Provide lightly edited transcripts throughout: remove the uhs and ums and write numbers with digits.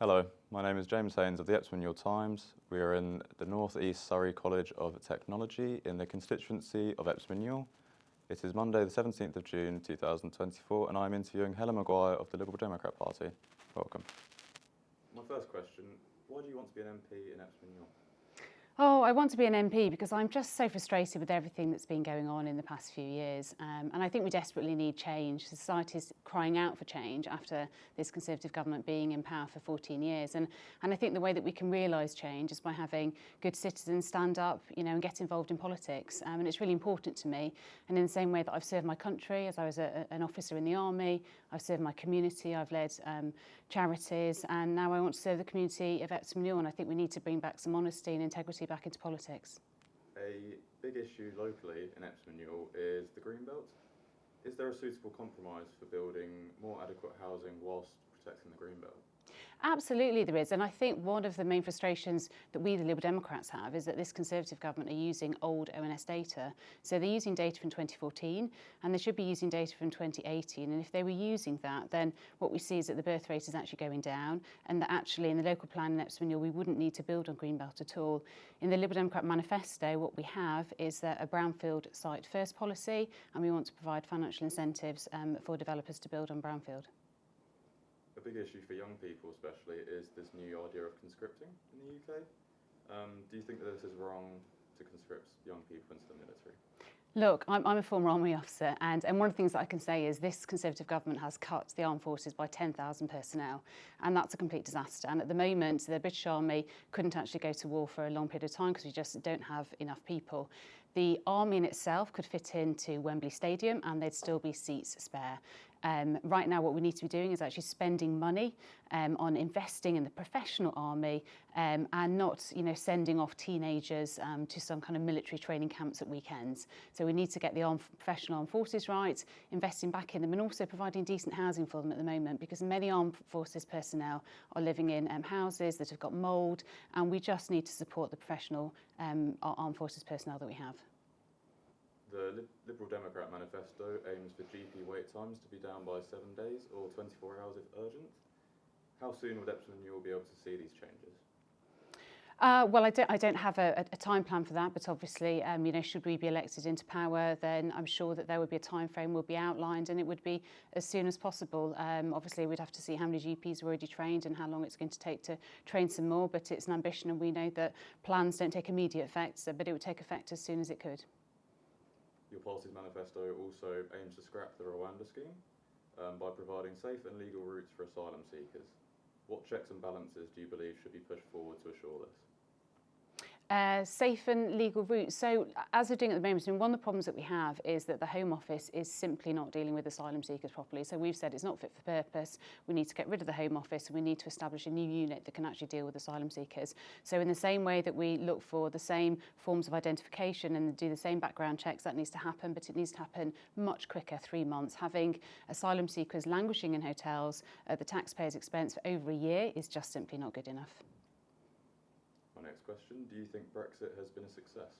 Hello, my name is James Haynes of the Epsom Times. We are in the North East Surrey College of Technology in the constituency of Epsom Newell. It is Monday the 17th of June 2024 and I'm interviewing Helen Maguire of the Liberal Democrat Party. Welcome. My first question, why do you want to be an MP in Epsom Newell? Oh, I want to be an MP because I'm just so frustrated with everything that's been going on in the past few years. And I think we desperately need change. Society's crying out for change after this Conservative government being in power for 14 years. And I think the way that we can realise change is by having good citizens stand up, and get involved in politics. And it's really important to me. And in the same way that I've served my country as I was an officer in the army, I've served my community, I've led charities, and now I want to serve the community of Epsom Newell. And I think we need to bring back some honesty and integrity back into politics. A big issue locally in Epsom Newell is the green belt. Is there a suitable compromise for building more adequate housing whilst protecting the green belt? Absolutely there is, and I think one of the main frustrations that we, the Liberal Democrats, have is that this Conservative government are using old ONS data. So they're using data from 2014 and they should be using data from 2018, and if they were using that, then what we see is that the birth rate is actually going down and that actually in the local plan in Epsom Newell we wouldn't need to build on Greenbelt at all. In the Liberal Democrat manifesto what we have is that a brownfield site first policy, and we want to provide financial incentives for developers to build on brownfield. A big issue for young people especially is this new idea of conscripting in the UK. Do you think that this is wrong to conscript young people into the military? Look, I'm a former army officer, and one of the things that I can say is this Conservative government has cut the armed forces by 10,000 personnel, and that's a complete disaster. And at the moment, the British Army couldn't actually go to war for a long period of time because we just don't have enough people. The army in itself could fit into Wembley Stadium and there'd still be seats spare. Right now what we need to be doing is actually spending money on investing in the professional army and not sending off teenagers to some kind of military training camps at weekends. So we need to get the professional armed forces right, investing back in them and also providing decent housing for them at the moment, because many armed forces personnel are living in houses that have got mould, and we just need to support the professional armed forces personnel that we have. The Liberal Democrat manifesto aims for GP wait times to be down by 7 days or 24 hours if urgent. How soon would Epsom Newell be able to see these changes? Well, I don't have a time plan for that, but obviously, should we be elected into power, then I'm sure that there would be a time frame will be outlined, and it would be as soon as possible. Obviously, we'd have to see how many GPs are already trained and how long it's going to take to train some more, but it's an ambition, and we know that plans don't take immediate effect, but it would take effect as soon as it could. Your party's manifesto also aims to scrap the Rwanda scheme by providing safe and legal routes for asylum seekers. What checks and balances do you believe should be pushed forward to assure this? Safe and legal routes. So as we're doing at the moment, one of the problems that we have is that the Home Office is simply not dealing with asylum seekers properly. So we've said it's not fit for purpose. We need to get rid of the Home Office and we need to establish a new unit that can actually deal with asylum seekers. So in the same way that we look for the same forms of identification and do the same background checks, that needs to happen, but it needs to happen much quicker, 3 months. Having asylum seekers languishing in hotels at the taxpayer's expense for over a year is just simply not good enough. My next question, do you think Brexit has been a success?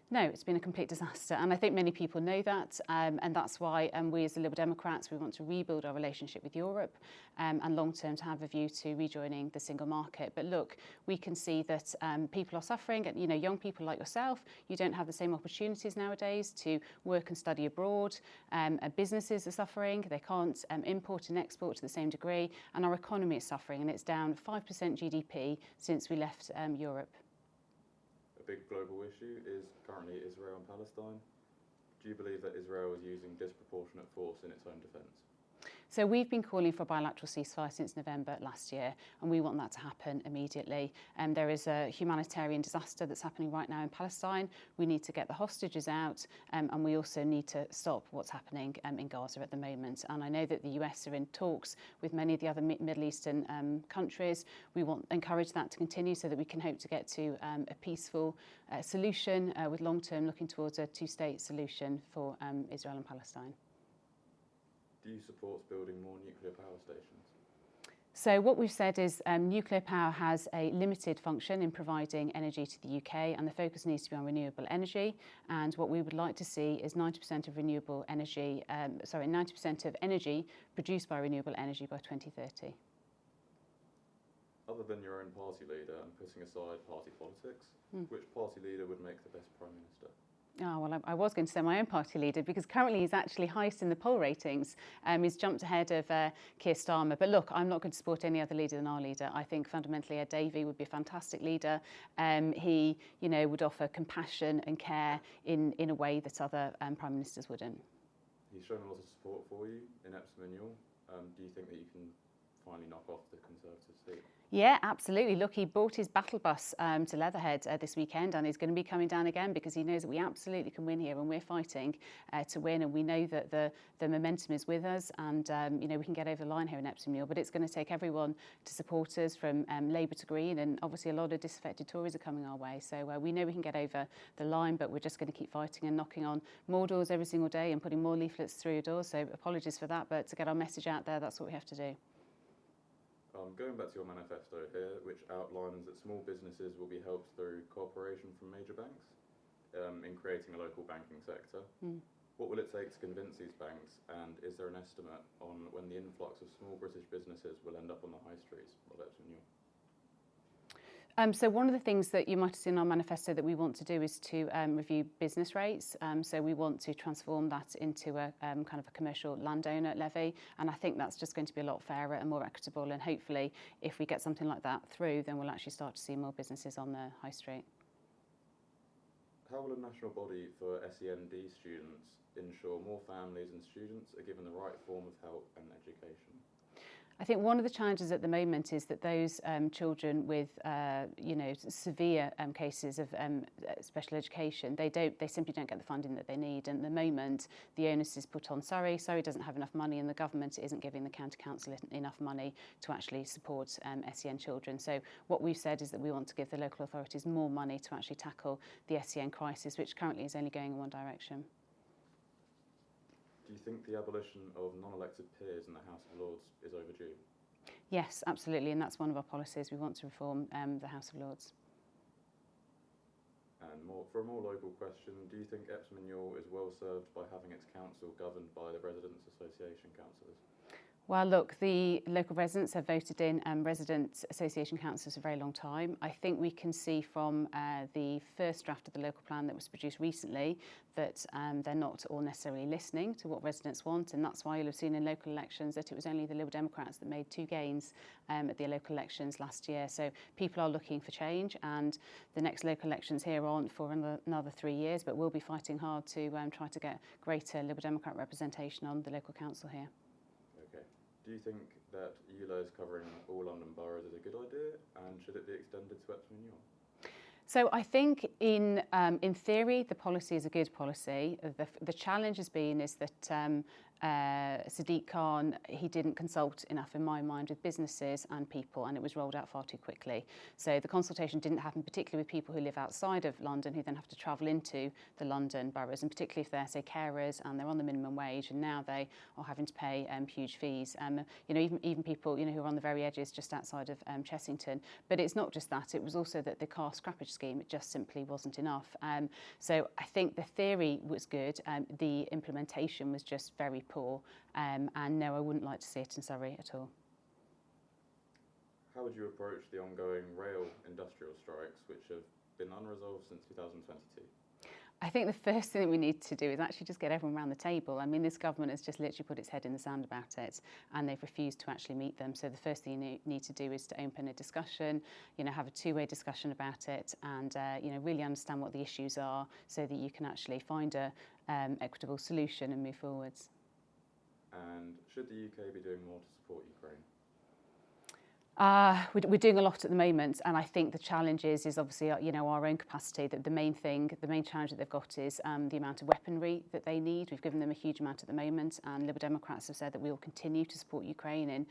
No, it's been a complete disaster, and I think many people know that, and that's why we as the Liberal Democrats, we want to rebuild our relationship with Europe and long-term to have a view to rejoining the single market. But look, we can see that people are suffering, and young people like yourself, you don't have the same opportunities nowadays to work and study abroad. Businesses are suffering, they can't import and export to the same degree, and our economy is suffering, and it's down 5% GDP since we left Europe. A big global issue is currently Israel and Palestine. Do you believe that Israel is using disproportionate force in its own defence? So we've been calling for a bilateral ceasefire since November last year, and we want that to happen immediately. There is a humanitarian disaster that's happening right now in Palestine. We need to get the hostages out, and we also need to stop what's happening in Gaza at the moment. And I know that the US are in talks with many of the other Middle Eastern countries. We want to encourage that to continue so that we can hope to get to a peaceful solution with long-term looking towards a two-state solution for Israel and Palestine. Do you support building more nuclear power stations? So what we've said is nuclear power has a limited function in providing energy to the UK, and the focus needs to be on renewable energy. And what we would like to see is 90% of renewable energy, 90% of energy produced by renewable energy by 2030. Other other than your own party leader and putting aside party politics, which party leader would make the best Prime Minister? Oh, well, I was going to say my own party leader because currently he's actually highest in the poll ratings. He's jumped ahead of Keir Starmer. But look, I'm not going to support any other leader than our leader. I think fundamentally Ed Davey would be a fantastic leader. He, would offer compassion and care in a way that other Prime Ministers wouldn't. He's shown a lot of support for you in Epsom and Ewell. Do you think that you can finally knock off the Conservative seat? Yeah, absolutely. Look, he brought his battle bus to Leatherhead this weekend, and he's going to be coming down again because he knows that we absolutely can win here, and we're fighting to win. And we know that the momentum is with us, and we can get over the line here in Epsom Ewell. But it's going to take everyone to support us, from Labour to Green, and obviously a lot of disaffected Tories are coming our way. So we know we can get over the line, but we're just going to keep fighting and knocking on more doors every single day and putting more leaflets through your doors. So apologies for that, but to get our message out there, that's what we have to do. Going back to your manifesto here, which outlines that small businesses will be helped through cooperation from major banks in creating a local banking sector. What will it take to convince these banks, and is there an estimate on when the influx of small British businesses will end up on the high streets of Epsom Ewell? So one of the things that you might have seen in our manifesto that we want to do is to review business rates. So we want to transform that into a kind of a commercial landowner levy. And I think that's just going to be a lot fairer and more equitable. And hopefully, if we get something like that through, then we'll actually start to see more businesses on the high street. How will a national body for SEND students ensure more families and students are given the right form of help and education? I think one of the challenges at the moment is that those children with, severe cases of special education, they simply don't get the funding that they need. And at the moment, the onus is put on Surrey. Surrey doesn't have enough money, and the government isn't giving the county council enough money to actually support SEN children. So what we've said is that we want to give the local authorities more money to actually tackle the SEN crisis, which currently is only going in one direction. Do you think the abolition of non-elected peers in the House of Lords is overdue? Yes, absolutely, and that's one of our policies. We want to reform the House of Lords. And for a more local question, do you think Epsom and Ewell is well served by having its council governed by the Residents' Association councillors? Well, look, the local residents have voted in resident association councillors for a very long time. I think we can see from the first draft of the local plan that was produced recently that they're not all necessarily listening to what residents want, and that's why you'll have seen in local elections that it was only the Liberal Democrats that made 2 gains at the local elections last year. So people are looking for change, and the next local elections here aren't for another 3 years, but we'll be fighting hard to try to get greater Liberal Democrat representation on the local council here. Do you think that ULEZ covering all London boroughs is a good idea, and should it be extended to Epsom and Ewell? So I think in theory the policy is a good policy. The challenge has been is that Sadiq Khan, he didn't consult enough, in my mind, with businesses and people, and it was rolled out far too quickly. So the consultation didn't happen, particularly with people who live outside of London, who then have to travel into the London boroughs, and particularly if they're, say, carers and they're on the minimum wage, and now they are having to pay huge fees. Even people who are on the very edges just outside of Chessington. But it's not just that; it was also that the car scrappage scheme, it just simply wasn't enough. So I think the theory was good, the implementation was just very poor, and no, I wouldn't like to see it in Surrey at all. How would you approach the ongoing rail industrial strikes, which have been unresolved since 2022? I think the first thing that we need to do is actually just get everyone around the table. I mean, this government has just literally put its head in the sand about it, and they've refused to actually meet them. So the first thing you need to do is to open a discussion, have a 2-way discussion about it, and really understand what the issues are, so that you can actually find a equitable solution and move forwards. And should the UK be doing more to support Ukraine? We're doing a lot at the moment, and I think the challenge is obviously our own capacity. The main challenge that they've got is the amount of weaponry that they need. We've given them a huge amount at the moment, and Liberal Democrats have said that we will continue to support Ukraine in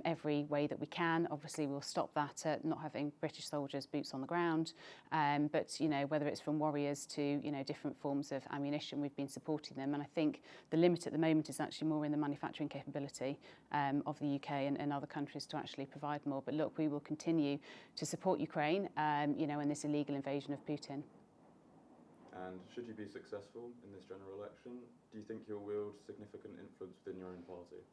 every way that we can. Obviously, we'll stop that at not having British soldiers boots on the ground, but whether it's from warriors to different forms of ammunition, we've been supporting them. And I think the limit at the moment is actually more in the manufacturing capability of the UK and other countries to actually provide more. But look, we will continue to support Ukraine, in this illegal invasion of Putin. And should you be successful in this general election, do you think you'll wield significant influence within your own party?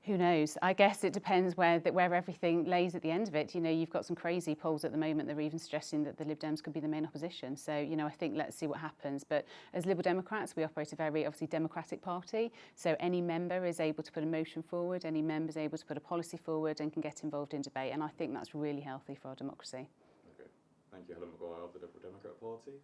Who knows? I guess it depends where everything lays at the end of it. You know, you've got some crazy polls at the moment that are even suggesting that the Lib Dems could be the main opposition. So, you know, I think let's see what happens. But as Liberal Democrats, we operate a very obviously democratic party. So any member is able to put a motion forward, any member is able to put a policy forward and can get involved in debate. And I think that's really healthy for our democracy. Okay. Thank you, Helen Maguire of the Liberal Democrat Party.